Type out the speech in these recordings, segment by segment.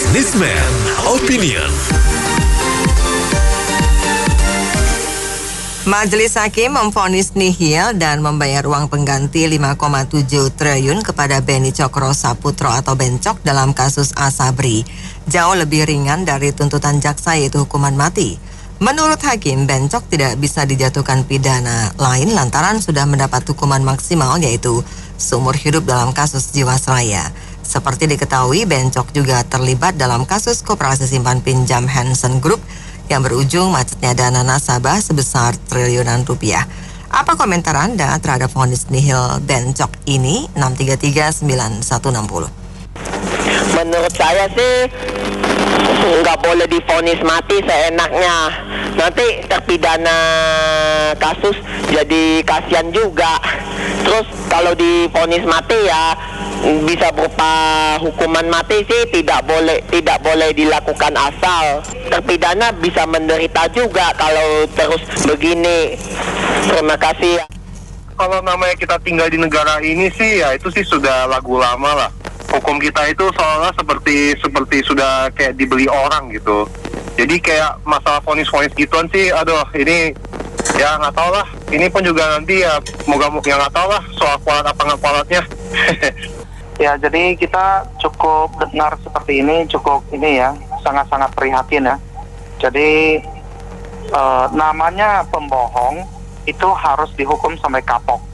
Businessman Opinion. Majelis Hakim memvonis nihil dan membayar uang pengganti 5,7 triliun kepada Beni Cokro Saputro atau Bencok dalam kasus Asabri. Jauh lebih ringan dari tuntutan jaksa yaitu hukuman mati. Menurut Hakim, Bencok tidak bisa dijatuhkan pidana lain lantaran sudah mendapat hukuman maksimal yaitu seumur hidup dalam kasus Jiwasraya. Seperti diketahui, Bencok juga terlibat dalam kasus koperasi simpan pinjam Hansen Group yang berujung macetnya dana nasabah sebesar triliunan rupiah. Apa komentar Anda terhadap vonis nihil Bencok ini? 6339160. Menurut saya sih nggak boleh divonis mati seenaknya. Nanti terpidana kasus jadi kasihan juga. Terus kalau divonis mati ya bisa berupa hukuman mati sih tidak boleh dilakukan asal. Terpidana bisa menderita juga kalau terus begini. Terima kasih. Kalau namanya kita tinggal di negara ini sih ya itu sih sudah lagu lama lah. Hukum kita itu seolah seperti sudah kayak dibeli orang gitu. Jadi kayak masalah vonis-vonis gituan sih, aduh ini ya nggak tahu lah. Ini pun juga nanti ya moga-moga nggak tahu lah soal kualat apa nggak kualatnya. Ya, jadi kita cukup dengar seperti ini, cukup ini ya, sangat-sangat prihatin ya. Jadi namanya pembohong itu harus dihukum sampai kapok.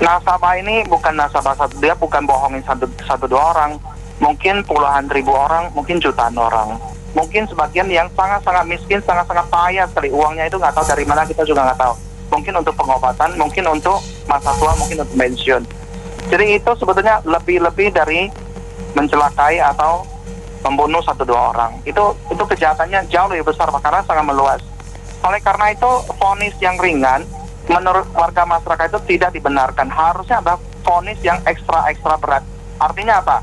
Nasabah ini bukan nasabah satu, dia bukan bohongin satu dua orang, mungkin puluhan ribu orang, mungkin jutaan orang. Mungkin sebagian yang sangat-sangat miskin, sangat-sangat payah sekali uangnya itu nggak tahu dari mana, kita juga nggak tahu. Mungkin untuk pengobatan, mungkin untuk masa tua, mungkin untuk pensiun. Jadi itu sebetulnya lebih dari mencelakai atau membunuh satu dua orang. Itu kejahatannya jauh lebih besar karena sangat meluas. Oleh karena itu vonis yang ringan menurut warga masyarakat itu tidak dibenarkan. Harusnya ada vonis yang ekstra berat. Artinya apa?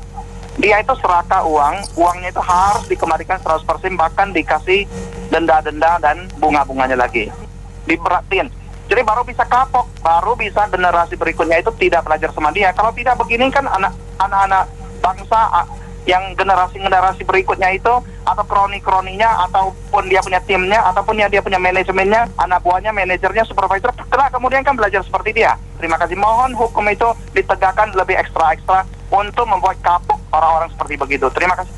Dia itu serakah uangnya itu harus dikembalikan 100%, bahkan dikasih denda-denda dan bunga-bunganya lagi. Diberatin. Jadi baru bisa kapok, baru bisa generasi berikutnya itu tidak belajar sama dia. Kalau tidak begini kan anak-anak bangsa yang generasi berikutnya itu atau kroni-kroninya ataupun dia punya timnya ataupun dia punya manajemennya, anak buahnya, manajernya, supervisor, kelak kemudian kan belajar seperti dia. Terima kasih. Mohon hukum itu ditegakkan lebih ekstra untuk membuat kapok orang-orang seperti begitu. Terima kasih.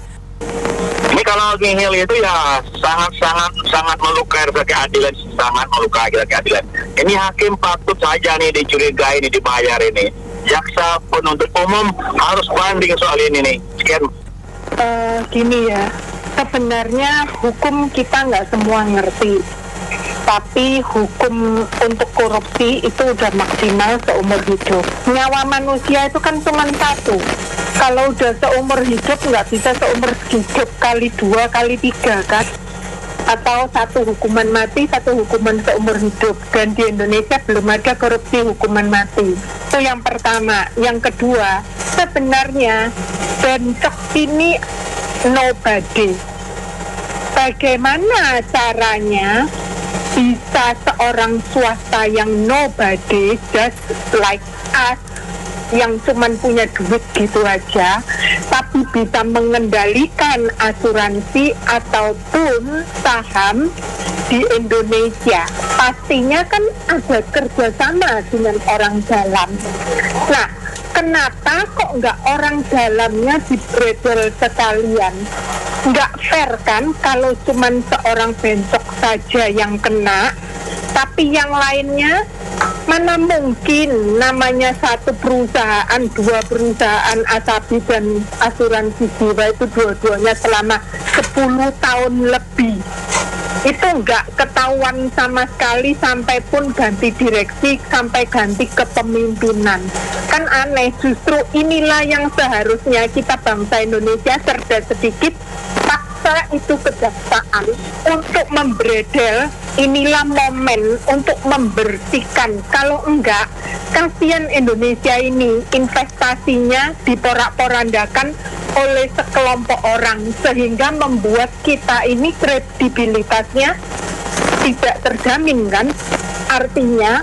Ini kalau nihil itu ya sangat melukai keadilan, sangat melukai keadilan. Ini hakim patut saja nih dicurigai, ini dibayar ini. Jaksa penuntut umum harus banding soal ini nih. Sekian. Gini ya, sebenarnya hukum kita nggak semua ngerti. Tapi hukum untuk korupsi itu udah maksimal seumur hidup. Nyawa manusia itu kan cuma satu. Kalau udah seumur hidup nggak bisa seumur hidup kali 2 kali 3 kan? Atau satu hukuman mati, satu hukuman seumur hidup. Dan di Indonesia belum ada korupsi hukuman mati. Itu yang pertama. Yang kedua, sebenarnya Bencok ini nobody. Bagaimana caranya bisa seorang swasta yang nobody, just like us, yang cuman punya duit gitu aja, tapi bisa mengendalikan asuransi ataupun saham di Indonesia? Pastinya kan ada kerjasama dengan orang dalam. Nah, kenapa kok nggak orang dalamnya dibredel sekalian? Nggak fair kan kalau cuman seorang Bencok saja yang kena, tapi yang lainnya mana mungkin namanya satu perusahaan, 2 perusahaan Asabi dan asuransi jiwa itu dua-duanya selama 10 tahun lebih. Itu nggak ketahuan sama sekali sampai pun ganti direksi, sampai ganti kepemimpinan. Kan aneh, justru inilah yang seharusnya kita bangsa Indonesia cerdas sedikit, paksa itu kejaksaan untuk membredel. Inilah momen untuk membersihkan. Kalau enggak, kasihan Indonesia ini investasinya diporak-porandakan oleh sekelompok orang sehingga membuat kita ini kredibilitasnya tidak terjamin kan. Artinya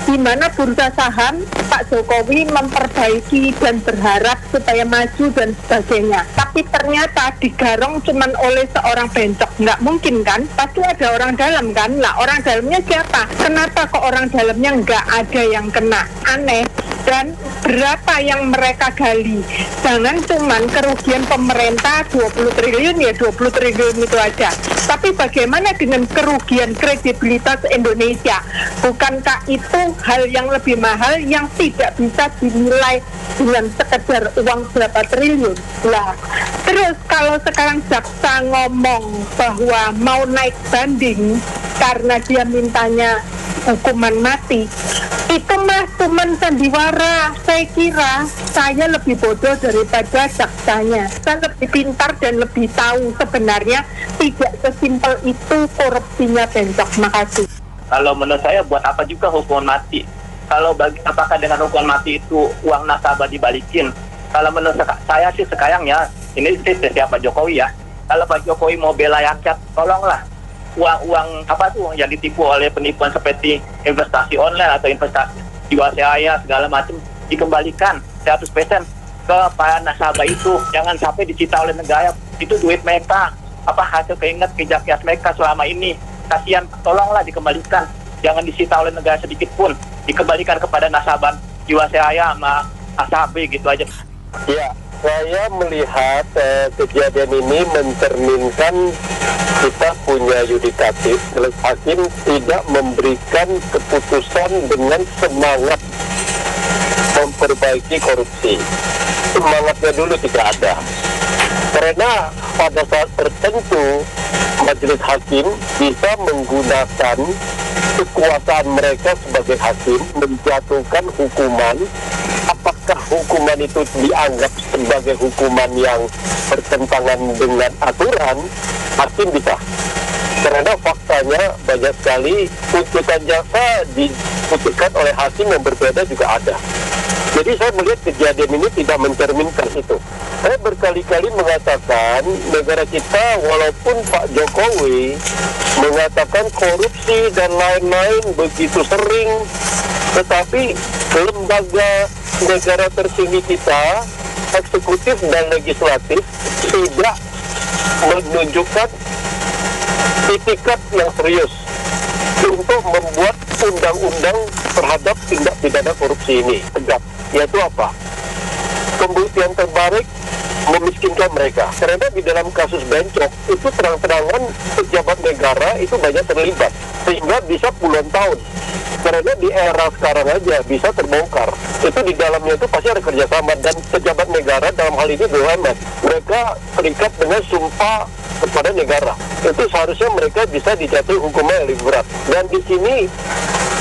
di mana bursa saham Pak Jokowi memperbaiki dan berharap supaya maju dan sebagainya. Tapi ternyata digarong cuman oleh seorang bencok. Nggak mungkin kan? Pasti ada orang dalam kan? Lah orang dalamnya siapa? Kenapa kok orang dalamnya nggak ada yang kena? Aneh. Dan berapa yang mereka gali? Jangan cuman kerugian pemerintah 20 triliun ya 20 triliun itu aja. Tapi bagaimana dengan kerugian kredibilitas Indonesia? Bukankah itu hal yang lebih mahal yang tidak bisa dinilai dengan sekedar uang berapa triliun? Lah, terus kalau sekarang jaksa ngomong bahwa mau naik banding karena dia mintanya hukuman mati, itu mah cuman sandiwara. Saya kira saya lebih bodoh daripada jaksanya. Saya lebih pintar dan lebih tahu sebenarnya tidak sesimpel itu korupsinya bencok. Makasih. Kalau menurut saya buat apa juga hukuman mati? Kalau apakah dengan hukuman mati itu uang nasabah dibalikin? Kalau menurut saya sih sekarangnya ini sih siapa Jokowi ya. Kalau Pak Jokowi mau bela rakyat, tolonglah uang apa tuh yang ditipu oleh penipuan seperti investasi online atau investasi jiwasraya segala macam dikembalikan 100% ke para nasabah itu. Jangan sampai disita oleh negara. Itu duit mereka, apa hasil keringat kerja keras mereka selama ini. Kasihan, tolonglah dikembalikan. Jangan disita oleh negara sedikit pun. Dikembalikan kepada nasabah jiwasraya sama ASAB gitu aja. Ya, saya melihat kejadian ini mencerminkan kita punya yudikatif. Hakim tidak memberikan keputusan dengan semangat memperbaiki korupsi. Semangatnya dulu tidak ada. Karena pada saat tertentu majelis hakim bisa menggunakan kekuasaan mereka sebagai hakim menjatuhkan hukuman. Apakah hukuman itu dianggap sebagai hukuman yang bertentangan dengan aturan? Hakim bisa. Karena faktanya banyak sekali tuntutan jaksa diputuskan oleh hakim yang berbeda juga ada. Jadi saya melihat kejadian ini tidak mencerminkan itu. Saya berkali-kali mengatakan negara kita walaupun Pak Jokowi mengatakan korupsi dan lain-lain begitu sering, tetapi lembaga negara tertinggi kita, eksekutif dan legislatif, tidak menunjukkan itikat yang serius untuk membuat undang-undang terhadap tindak pidana korupsi ini tegak. Yaitu apa? Pembuktian terbalik memiskinkan mereka. Karena di dalam kasus bencok itu terang-terangan pejabat negara itu banyak terlibat sehingga bisa puluhan tahun. Karena di era sekarang aja bisa terbongkar. Itu di dalamnya itu pasti ada kerjasama dan pejabat negara dalam hal ini BUMN. Mereka terikat dengan sumpah kepada negara. Itu seharusnya mereka bisa dijatuhi hukuman yang lebih berat. Dan di sini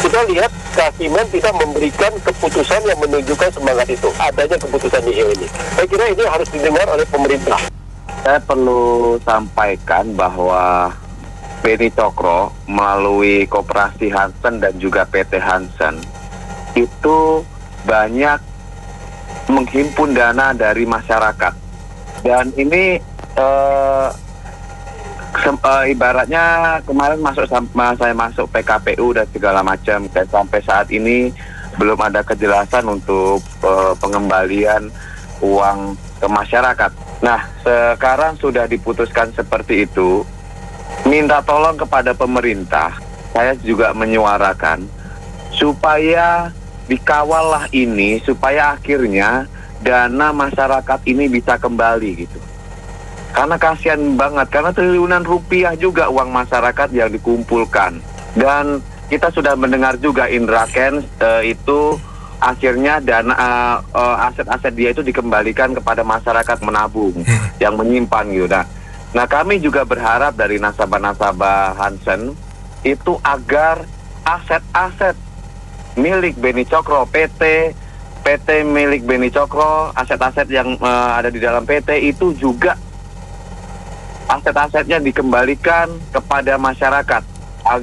kita lihat kehakiman tidak memberikan keputusan yang menunjukkan semangat itu. Adanya keputusan nihil ini. Saya kira ini harus didengar oleh pemerintah. Saya perlu sampaikan bahwa Beni Cokro melalui Koperasi Hansen dan juga PT Hansen itu banyak menghimpun dana dari masyarakat. Dan ini ibaratnya kemarin saya masuk PKPU dan segala macam, dan sampai saat ini belum ada kejelasan untuk pengembalian uang ke masyarakat. Nah, sekarang sudah diputuskan seperti itu. Minta tolong kepada pemerintah, saya juga menyuarakan supaya dikawallah ini, supaya akhirnya dana masyarakat ini bisa kembali gitu. Karena kasihan banget, karena triliunan rupiah juga uang masyarakat yang dikumpulkan. Dan kita sudah mendengar juga Indra Kents itu akhirnya dana aset-aset dia itu dikembalikan kepada masyarakat menabung yang menyimpan gitu. Nah, kami juga berharap dari nasabah-nasabah Hansen itu agar aset-aset milik Beni Cokro, PT milik Beni Cokro, aset-aset yang ada di dalam PT itu juga aset-asetnya dikembalikan kepada masyarakat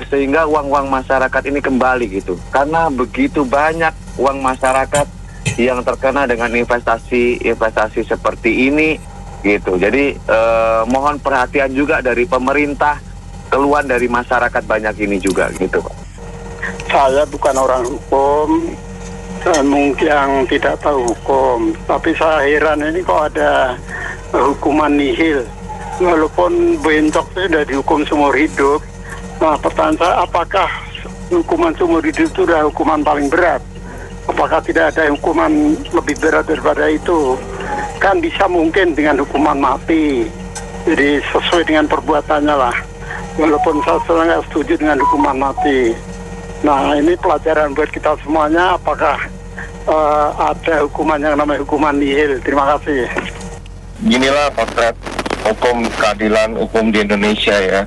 sehingga uang-uang masyarakat ini kembali gitu. Karena begitu banyak uang masyarakat yang terkena dengan investasi seperti ini gitu. Jadi mohon perhatian juga dari pemerintah, keluhan dari masyarakat banyak ini juga gitu, Pak. saya bukan orang hukum, mungkin yang tidak tahu hukum, tapi saya heran ini kok ada hukuman nihil. Walaupun Bencok sudah dihukum seumur hidup, nah pertanyaan saya, apakah hukuman seumur hidup itu sudah hukuman paling berat? Apakah tidak ada hukuman lebih berat daripada itu? Kan bisa mungkin dengan hukuman mati, jadi sesuai dengan perbuatannya lah. Walaupun saya nggak setuju dengan hukuman mati. Nah ini pelajaran buat kita semuanya, apakah ada hukuman yang namanya hukuman nihil. Terima kasih. Inilah potret hukum keadilan hukum di Indonesia ya.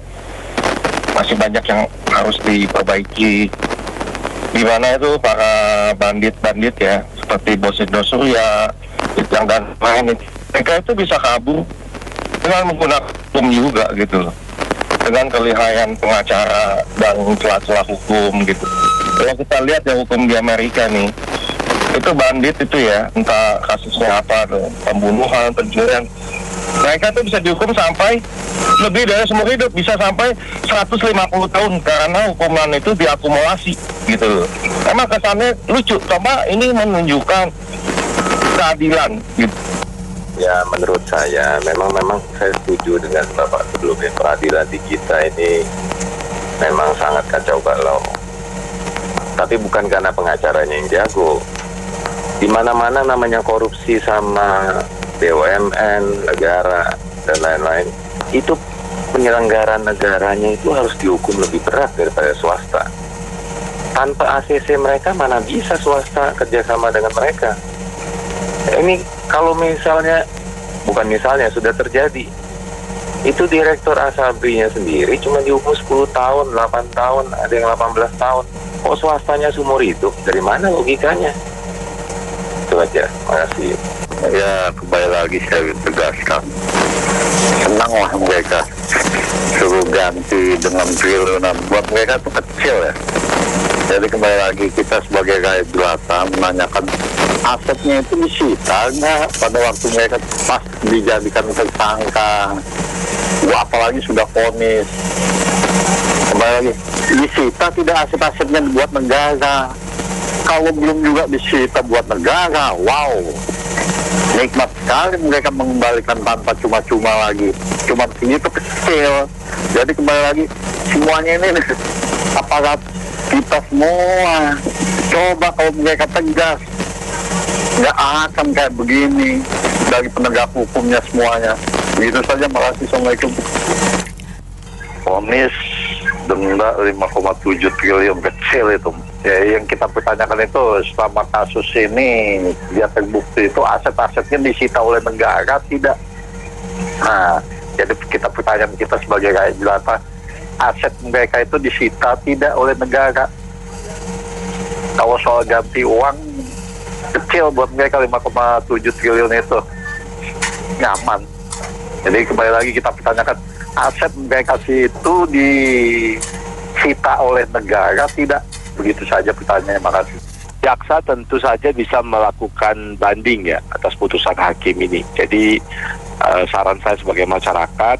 Masih banyak yang harus diperbaiki. Di mana itu para bandit-bandit ya, seperti Bos Indo Surya, yang dan lain, mereka itu bisa kabur dengan menggunakan hukum juga gitu loh. Dengan kelihayan pengacara dan celah-celah hukum gitu. Kalau kita lihat ya hukum di Amerika nih, itu bandit itu ya, entah kasusnya apa tuh, pembunuhan, pencurian, mereka tuh bisa dihukum sampai lebih dari seumur hidup, bisa sampai 150 tahun karena hukuman itu diakumulasi gitu loh. Emang kesannya lucu, coba ini menunjukkan keadilan gitu. Ya menurut saya memang saya setuju dengan Bapak sebelumnya, peradilan di kita ini memang sangat kacau balau. Tapi bukan karena pengacaranya yang jago. Di mana-mana namanya korupsi sama BUMN, negara dan lain-lain, itu penyelenggaraan negaranya itu harus dihukum lebih berat daripada swasta. Tanpa ACC mereka mana bisa swasta kerjasama dengan mereka. Ini kalau misalnya, bukan misalnya, sudah terjadi. Itu Direktur Asabri-nya sendiri cuma dihukum 10 tahun, 8 tahun, ada yang 18 tahun. Kok swastanya seumur hidup? Dari mana logikanya? Itu aja, makasih. Ya, kembali lagi saya tegaskan. Senanglah mereka suruh ganti dengan triliunan. Buat mereka itu kecil ya. Jadi kembali lagi kita sebagai rakyat jelata menanyakan asetnya itu disita nggak pada waktu mereka pas dijadikan tersangka. Apalagi sudah vonis. Kembali lagi, disita tidak aset-asetnya buat negara. Kalau belum juga disita buat negara, wow, nikmat sekali mereka mengembalikan tanpa cuma-cuma lagi. Cuma segitu kecil. Jadi kembali lagi, semuanya ini aparat kita semua. Coba kalau mereka tegas, nggak akan kayak begini dari penegak hukumnya semuanya. Begitu saja, makasih. Assalamualaikum. Vonis denda 5,7 triliun, kecil itu. Ya, yang kita pertanyakan itu selama kasus ini dia terbukti itu aset-asetnya disita oleh negara tidak. Nah, jadi kita pertanyaan kita sebagai rakyat jelata, aset mereka itu disita tidak oleh negara. Kalau soal ganti uang kecil buat mereka 5,7 triliun itu nyaman. Jadi kembali lagi kita pertanyakan, aset mereka itu disita oleh negara tidak? Begitu saja pertanyaannya, makasih. Jaksa tentu saja bisa melakukan banding ya atas putusan hakim ini. Jadi saran saya sebagai masyarakat,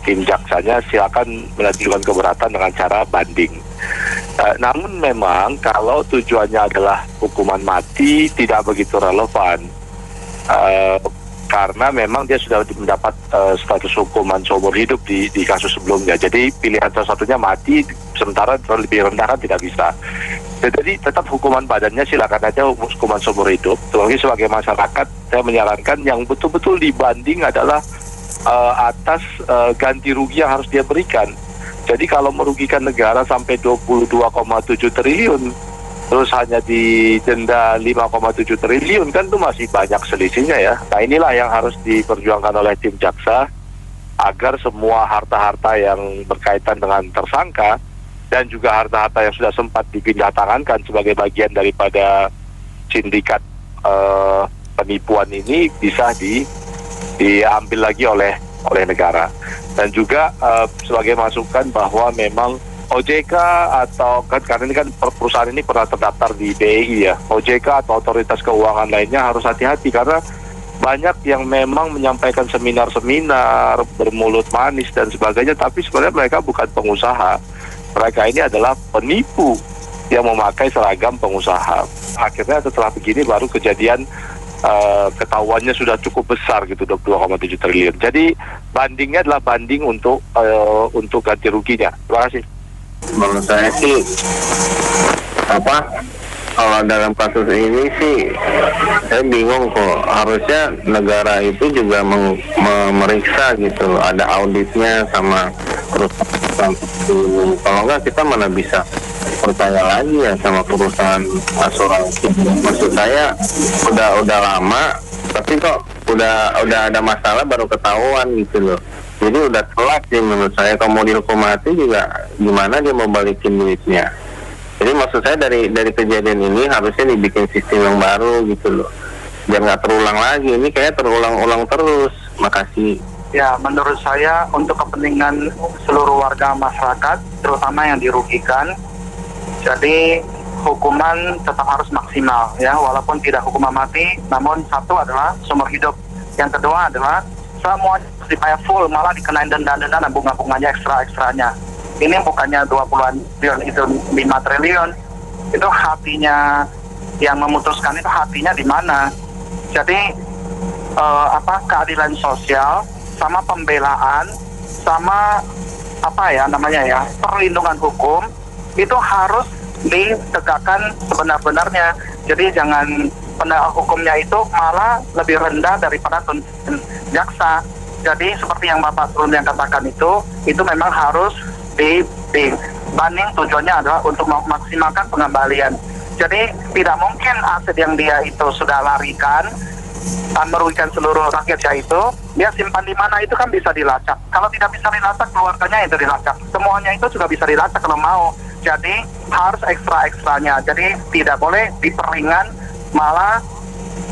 tim jaksanya silakan mengajukan keberatan dengan cara banding. Namun memang kalau tujuannya adalah hukuman mati tidak begitu relevan. Karena memang dia sudah mendapat status hukuman seumur hidup di kasus sebelumnya. Jadi pilihan salah satunya mati, sementara lebih rendah kan tidak bisa. Jadi tetap hukuman badannya silakan aja hukuman seumur hidup. Terlebih sebagai masyarakat, saya menyarankan yang betul-betul dibanding adalah atas ganti rugi yang harus dia berikan. Jadi kalau merugikan negara sampai 22,7 triliun, terus hanya didenda 5,7 triliun, kan itu masih banyak selisihnya ya. Nah inilah yang harus diperjuangkan oleh tim jaksa, agar semua harta-harta yang berkaitan dengan tersangka dan juga harta-harta yang sudah sempat dipindah tangankan sebagai bagian daripada sindikat penipuan ini bisa diambil lagi oleh negara. Dan juga sebagai masukan bahwa memang OJK atau karena ini kan perusahaan ini pernah terdaftar di BEI ya, OJK atau otoritas keuangan lainnya harus hati-hati karena banyak yang memang menyampaikan seminar-seminar bermulut manis dan sebagainya, tapi sebenarnya mereka bukan pengusaha, mereka ini adalah penipu yang memakai seragam pengusaha. Akhirnya setelah begini baru kejadian ketahuannya sudah cukup besar gitu, 2,7 triliun. Jadi bandingnya adalah banding untuk ganti ruginya. Terima kasih. Menurut saya sih kalau dalam kasus ini sih saya bingung kok, harusnya negara itu juga memeriksa gitu, ada auditnya sama perusahaan. Kalau enggak kita mana bisa percaya lagi ya sama perusahaan asuransi. Maksud saya udah lama tapi kok udah ada masalah baru ketahuan gitu loh. Jadi udah telat sih menurut saya. Kalau mau dihukum mati juga gimana dia mau balikin duitnya. Jadi maksud saya dari kejadian ini harusnya dibikin sistem yang baru gitu loh, biar nggak terulang lagi. Ini kayak terulang-ulang terus. Makasih. Ya, menurut saya untuk kepentingan seluruh warga masyarakat, terutama yang dirugikan, jadi hukuman tetap harus maksimal ya, walaupun tidak hukuman mati. Namun satu adalah seumur hidup, yang kedua adalah semua dibayar full, malah dikenain denda-denda dan bunga-bunganya ekstra-ekstranya. Ini bukannya 20-an triliun, itu 5 triliun. Itu hatinya yang memutuskan, itu hatinya di mana? Jadi keadilan sosial sama pembelaan sama perlindungan hukum itu harus ditegakkan sebenar-benarnya. Jadi jangan penegak hukumnya itu malah lebih rendah daripada tuntutan jaksa. Jadi seperti yang Bapak Turun yang katakan itu memang harus dibanding, tujuannya adalah untuk memaksimalkan pengembalian. Jadi tidak mungkin aset yang dia itu sudah larikan dan merugikan seluruh rakyatnya itu, dia simpan di mana itu kan bisa dilacak. Kalau tidak bisa dilacak, keluarganya itu dilacak. Semuanya itu juga bisa dilacak kalau mau. Jadi harus ekstra-ekstranya. Jadi tidak boleh diperingan, malah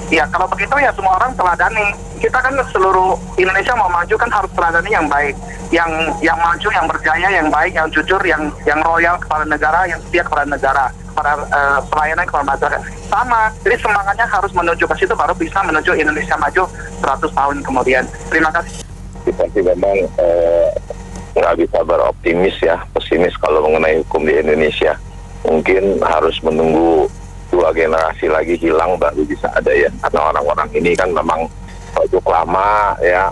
ya kalau begitu ya semua orang teladani. Kita kan seluruh Indonesia mau maju kan harus teladani yang baik, yang maju, yang berjaya, yang baik, yang jujur, yang loyal kepada negara, yang setia kepada negara, kepada pelayanan kepada masyarakat. Sama, jadi semangatnya harus menuju ke situ, baru bisa menuju Indonesia maju 100 tahun kemudian. Terima kasih. Kita sih memang nggak bisa beroptimis ya, pesimis kalau mengenai hukum di Indonesia. Mungkin harus menunggu 2 generasi lagi hilang baru bisa ada ya, karena orang-orang ini kan memang cukup lama ya,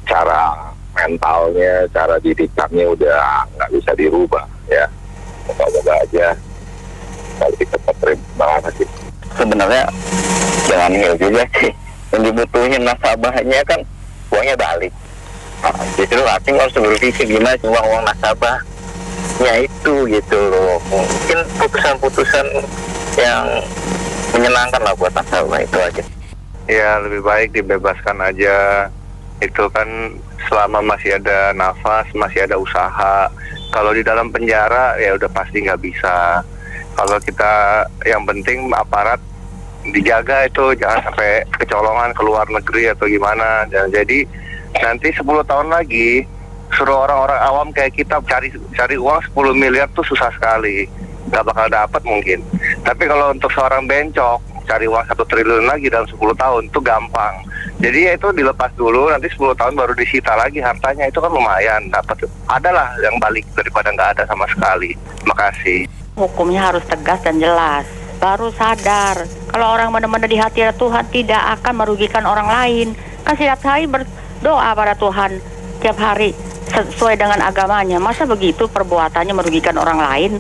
cara mentalnya, cara didikannya udah nggak bisa dirubah ya. Moga-moga aja kalau kita terima kasih. Sebenarnya jangan ngil juga sih, yang dibutuhin nasabahnya kan uangnya balik. Justru asing harus berpikir gimana uang nasabahnya itu gitu loh. Mungkin putusan-putusan yang menyenangkan lah buat nasabah, itu aja. Ya lebih baik dibebaskan aja. Itu kan selama masih ada nafas, masih ada usaha. Kalau di dalam penjara ya udah pasti nggak bisa. Kalau kita yang penting aparat dijaga itu, jangan sampai kecolongan ke luar negeri atau gimana. Dan jadi nanti 10 tahun lagi suruh orang-orang awam kayak kita cari uang 10 miliar tuh susah sekali, nggak bakal dapat mungkin. Tapi kalau untuk seorang bencok cari uang 1 triliun lagi dalam 10 tahun itu gampang. Jadi ya itu dilepas dulu, nanti 10 tahun baru disita lagi hartanya, itu kan lumayan dapat. Adalah yang balik daripada nggak ada sama sekali. Makasih. Hukumnya harus tegas dan jelas, baru sadar kalau orang benar-benar di hati Tuhan tidak akan merugikan orang lain. Kan setiap hari berdoa pada Tuhan tiap hari sesuai dengan agamanya. Masa begitu perbuatannya merugikan orang lain?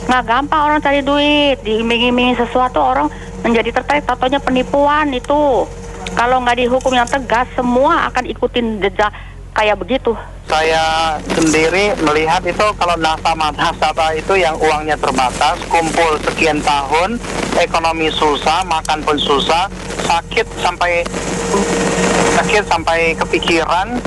Nggak gampang orang cari duit, diiming-imingi sesuatu orang menjadi tertarik, tatonya penipuan itu. Kalau nggak dihukum yang tegas, semua akan ikutin jejak kayak begitu. Saya sendiri melihat itu kalau nasabah itu yang uangnya terbatas, kumpul sekian tahun, ekonomi susah, makan pun susah, sakit sampai kepikiran,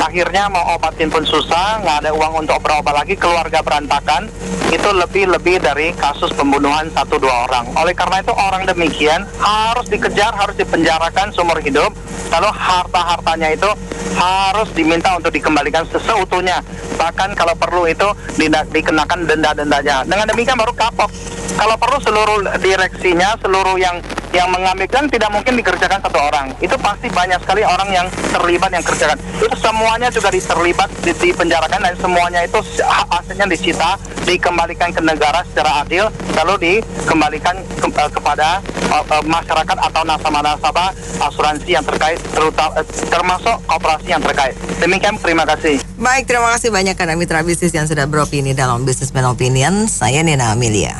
akhirnya mau obatin pun susah, nggak ada uang untuk berobat lagi, keluarga berantakan. Itu lebih dari kasus pembunuhan 1-2 orang. Oleh karena itu orang demikian harus dikejar, harus dipenjarakan seumur hidup. Lalu harta-hartanya itu harus diminta untuk dikembalikan seutuhnya. Bahkan kalau perlu itu dikenakan denda-dendanya. Dengan demikian baru kapok. Kalau perlu seluruh direksinya, seluruh yang yang mengambil kan tidak mungkin dikerjakan satu orang. Itu pasti banyak sekali orang yang terlibat yang kerjakan. Itu semuanya juga terlibat di penjarakan dan semuanya itu hasilnya disita, dikembalikan ke negara secara adil, lalu dikembalikan kepada masyarakat atau nasabah-nasabah asuransi yang terkait, termasuk koperasi yang terkait. Demikian, terima kasih. Baik, terima kasih banyak karena mitra bisnis yang sudah beropini dalam Businessman Opinion. Saya Nina Amelia.